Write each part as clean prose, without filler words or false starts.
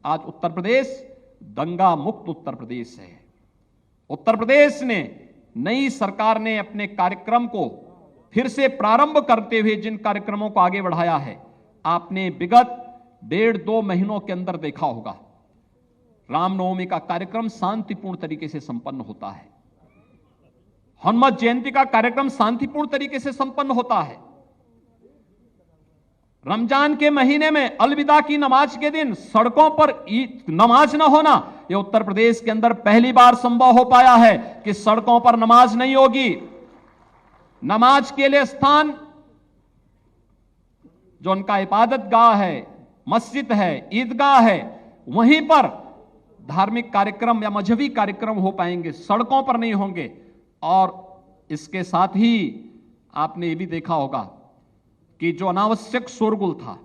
आज उत्तर प्रदेश दंगा मुक्त उत्तर प्रदेश है। उत्तर प्रदेश ने नई सरकार ने अपने कार्यक्रम को फिर से प्रारंभ करते हुए जिन कार्यक्रमों को आगे बढ़ाया है, आपने विगत 1.5-2 महीनों के अंदर देखा होगा। रामनवमी का कार्यक्रम शांतिपूर्ण तरीके से संपन्न होता है, हनुमत जयंती का कार्यक्रम शांतिपूर्ण तरीके से संपन्न होता है, रमजान के महीने में अलविदा की नमाज के दिन सड़कों पर नमाज न होना, यह उत्तर प्रदेश के अंदर पहली बार संभव हो पाया है कि सड़कों पर नमाज नहीं होगी। नमाज के लिए स्थान जो उनका इबादत गाह है, मस्जिद है, ईदगाह है, वहीं पर धार्मिक कार्यक्रम या मजहबी कार्यक्रम हो पाएंगे, सड़कों पर नहीं होंगे। और इसके साथ ही आपने ये भी देखा होगा कि जो अनावश्यक शोरगुल था,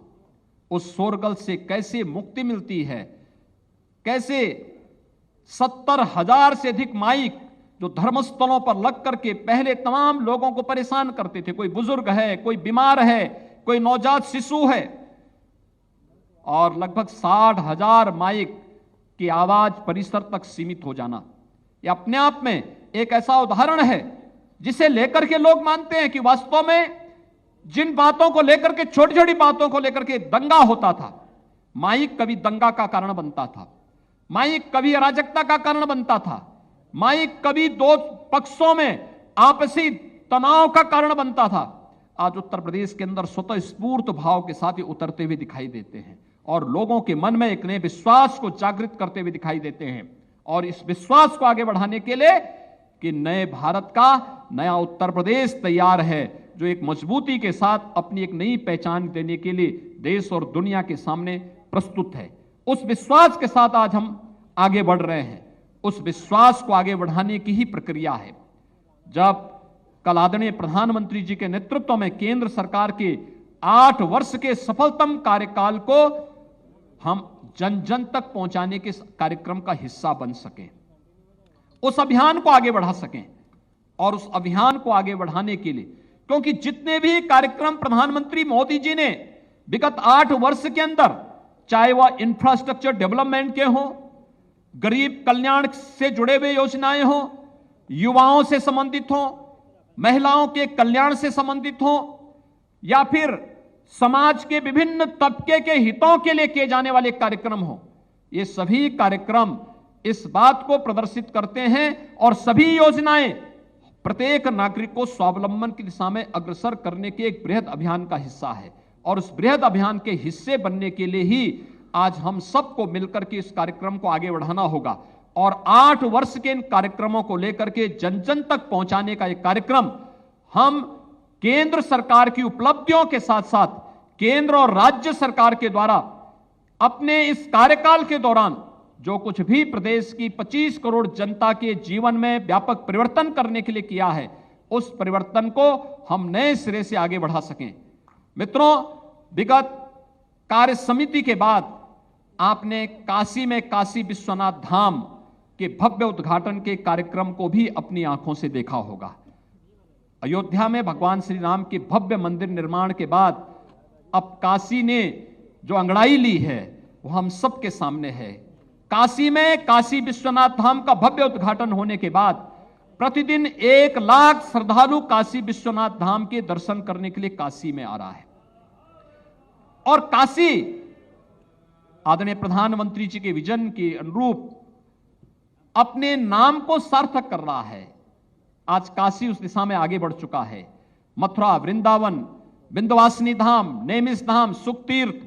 उस शोरगुल से कैसे मुक्ति मिलती है, कैसे 70,000 से अधिक माइक जो धर्मस्थलों पर लग करके पहले तमाम लोगों को परेशान करते थे, कोई बुजुर्ग है, कोई बीमार है, कोई नवजात शिशु है, और लगभग 60,000 माइक की आवाज परिसर तक सीमित हो जाना, यह अपने आप में एक ऐसा उदाहरण है जिसे लेकर के लोग मानते हैं कि वास्तव में जिन बातों को लेकर के, छोटी छोटी बातों को लेकर के दंगा होता था, माइक कभी दंगा का कारण बनता था, माइक कभी अराजकता का कारण बनता था, माइक कभी दो पक्षों में आपसी तनाव का कारण बनता था। आज उत्तर प्रदेश के अंदर स्वतः स्फूर्त भाव के साथ ही उतरते हुए दिखाई देते हैं और लोगों के मन में एक नए विश्वास को जागृत करते हुए दिखाई देते हैं। और इस विश्वास को आगे बढ़ाने के लिए कि नए भारत का नया उत्तर प्रदेश तैयार है, जो एक मजबूती के साथ अपनी एक नई पहचान देने के लिए देश और दुनिया के सामने प्रस्तुत है। उस विश्वास के साथ आज हम आगे बढ़ रहे हैं। उस विश्वास को आगे बढ़ाने की ही प्रक्रिया है। जब कल आदरणीय प्रधानमंत्री जी के नेतृत्व में केंद्र सरकार के 8 वर्ष के सफलतम कार्यकाल को हम जन जन तक पहुंचाने के कार्यक्रम का हिस्सा बन सकें, उस अभियान को आगे बढ़ा सकें, और उस अभियान को आगे बढ़ाने के लिए, क्योंकि जितने भी कार्यक्रम प्रधानमंत्री मोदी जी ने विगत 8 वर्ष के अंदर, चाहे वह इंफ्रास्ट्रक्चर डेवलपमेंट के हों, गरीब कल्याण से जुड़े हुए योजनाएं हों, युवाओं से संबंधित हों, महिलाओं के कल्याण से संबंधित हों, या फिर समाज के विभिन्न तबके के हितों के लिए किए जाने वाले कार्यक्रम हों, ये सभी कार्यक्रम इस बात को प्रदर्शित करते हैं और सभी योजनाएं प्रत्येक नागरिक को स्वावलंबन की दिशा में अग्रसर करने के एक बृहद अभियान का हिस्सा है। और उस बृहद अभियान के हिस्से बनने के लिए ही आज हम सबको मिलकर के इस कार्यक्रम को आगे बढ़ाना होगा। और 8 वर्ष के इन कार्यक्रमों को लेकर के जन जन तक पहुंचाने का एक कार्यक्रम हम केंद्र सरकार की उपलब्धियों के साथ साथ केंद्र और राज्य सरकार के द्वारा अपने इस कार्यकाल के दौरान जो कुछ भी प्रदेश की 25 करोड़ जनता के जीवन में व्यापक परिवर्तन करने के लिए किया है, उस परिवर्तन को हम नए सिरे से आगे बढ़ा सकें। मित्रों, विगत कार्य समिति के बाद आपने काशी में काशी विश्वनाथ धाम के भव्य उद्घाटन के कार्यक्रम को भी अपनी आंखों से देखा होगा। अयोध्या में भगवान श्री राम के भव्य मंदिर निर्माण के बाद अब काशी ने जो अंगड़ाई ली है वो हम सबके सामने है। काशी में काशी विश्वनाथ धाम का भव्य उद्घाटन होने के बाद प्रतिदिन 1 लाख श्रद्धालु काशी विश्वनाथ धाम के दर्शन करने के लिए काशी में आ रहा है। और काशी आदरणीय प्रधानमंत्री जी के विजन के अनुरूप अपने नाम को सार्थक कर रहा है। आज काशी उस दिशा में आगे बढ़ चुका है। मथुरा, वृंदावन, विंध्यवासिनी धाम, नेमिष धाम, सुख तीर्थ,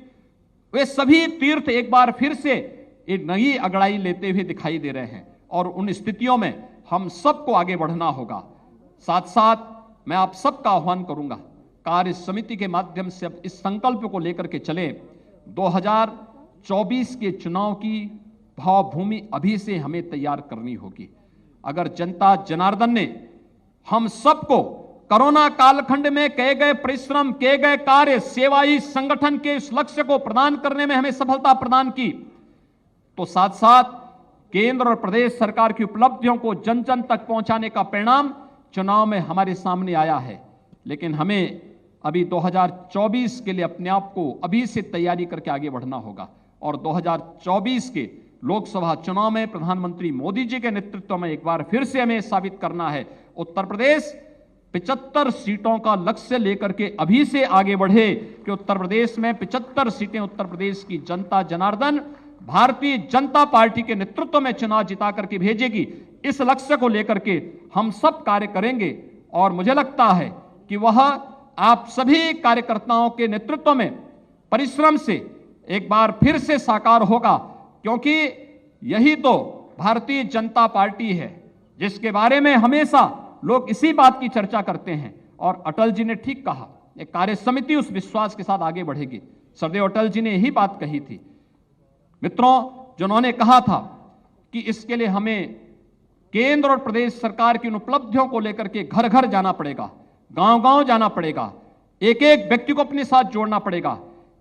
वे सभी तीर्थ एक बार फिर से एक नई अगड़ाई लेते हुए दिखाई दे रहे हैं। और उन स्थितियों में हम सबको आगे बढ़ना होगा। साथ साथ मैं आप सबका आह्वान करूंगा, कार्य समिति के माध्यम से अब इस संकल्प को लेकर के चले। 2024 के चुनाव की भावभूमि अभी से हमें तैयार करनी होगी। अगर जनता जनार्दन ने हम सबको कोरोना कालखंड में किए गए परिश्रम, किए गए कार्य, सेवा ही संगठन के इस लक्ष्य को प्रदान करने में हमें सफलता प्रदान की, तो साथ साथ केंद्र और प्रदेश सरकार की उपलब्धियों को जन जन तक पहुंचाने का परिणाम चुनाव में हमारे सामने आया है। लेकिन हमें अभी 2024 के लिए अपने आप को अभी से तैयारी करके आगे बढ़ना होगा। और 2024 के लोकसभा चुनाव में प्रधानमंत्री मोदी जी के नेतृत्व में एक बार फिर से हमें साबित करना है। उत्तर प्रदेश 75 सीटों का लक्ष्य लेकर के अभी से आगे बढ़े कि उत्तर प्रदेश में 75 सीटें उत्तर प्रदेश की जनता जनार्दन भारतीय जनता पार्टी के नेतृत्व में चुनाव जिता करके भेजेगी। इस लक्ष्य को लेकर के हम सब कार्य करेंगे और मुझे लगता है कि वह आप सभी कार्यकर्ताओं के नेतृत्व में परिश्रम से एक बार फिर से साकार होगा, क्योंकि यही तो भारतीय जनता पार्टी है जिसके बारे में हमेशा लोग इसी बात की चर्चा करते हैं। और अटल जी ने ठीक कहा, एक कार्य समिति उस विश्वास के साथ आगे बढ़ेगी। सरदेव अटल जी ने यही बात कही थी मित्रों, जिन्होंने कहा था कि इसके लिए हमें केंद्र और प्रदेश सरकार की उपलब्धियों को लेकर के घर घर जाना पड़ेगा, गांव-गांव जाना पड़ेगा, एक एक व्यक्ति को अपने साथ जोड़ना पड़ेगा,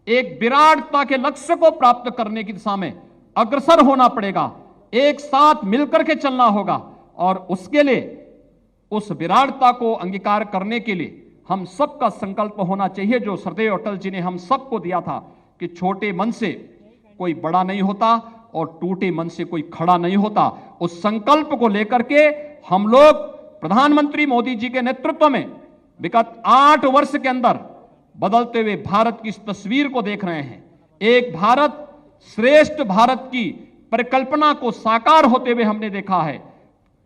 एक विराटता के लक्ष्य को प्राप्त करने की दिशा में अग्रसर होना पड़ेगा, एक साथ मिलकर के चलना होगा। और उसके लिए, उस विराटता को अंगीकार करने के लिए हम सबका संकल्प होना चाहिए, जो सरदेव अटल जी ने हम सबको दिया था कि छोटे मन से कोई बड़ा नहीं होता और टूटे मन से कोई खड़ा नहीं होता। उस संकल्प को लेकर के हम लोग प्रधानमंत्री मोदी जी के नेतृत्व में विगत 8 वर्ष के अंदर बदलते हुए भारत की इस तस्वीर को देख रहे हैं। एक भारत श्रेष्ठ भारत की परिकल्पना को साकार होते हुए हमने देखा है।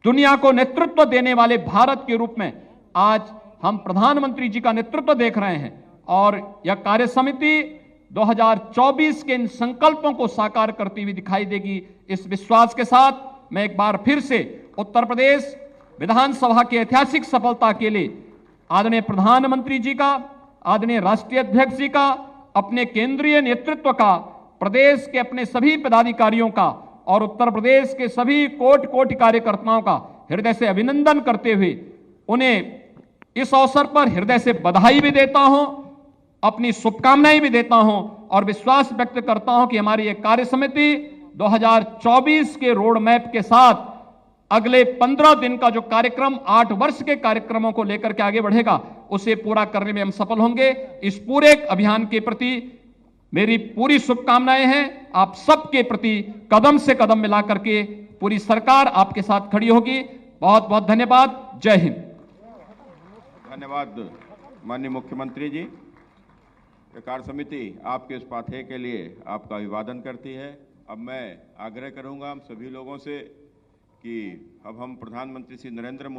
दुनिया को नेतृत्व देने वाले भारत के रूप में आज हम प्रधानमंत्री जी का नेतृत्व देख रहे हैं और यह कार्य समिति 2024 के इन संकल्पों को साकार करती हुई दिखाई देगी। इस विश्वास के साथ मैं एक बार फिर से उत्तर प्रदेश विधानसभा की ऐतिहासिक सफलता के लिए आदरणीय प्रधानमंत्री जी का, आदरणीय राष्ट्रीय अध्यक्ष जी का, अपने केंद्रीय नेतृत्व का, प्रदेश के अपने सभी पदाधिकारियों का और उत्तर प्रदेश के सभी कोटि कार्यकर्ताओं का हृदय से अभिनंदन करते हुए उन्हें इस अवसर पर हृदय से बधाई भी देता हूं, अपनी शुभकामनाएं भी देता हूं और विश्वास व्यक्त करता हूं कि हमारी ये कार्य समिति 2024 के रोड मैप के साथ अगले 15 दिन का जो कार्यक्रम 8 वर्ष के कार्यक्रमों को लेकर के आगे बढ़ेगा, उसे पूरा करने में हम सफल होंगे। इस पूरे अभियान के प्रति मेरी पूरी शुभकामनाएं हैं। आप सबके प्रति कदम से कदम मिला करके पूरी सरकार आपके साथ खड़ी होगी। बहुत बहुत धन्यवाद। जय हिंद। धन्यवाद माननीय मुख्यमंत्री जी। कार्य समिति आपके इस पाथे के लिए आपका अभिवादन करती है। अब मैं आग्रह करूंगा हम सभी लोगों से कि अब हम प्रधानमंत्री श्री नरेंद्र मोदी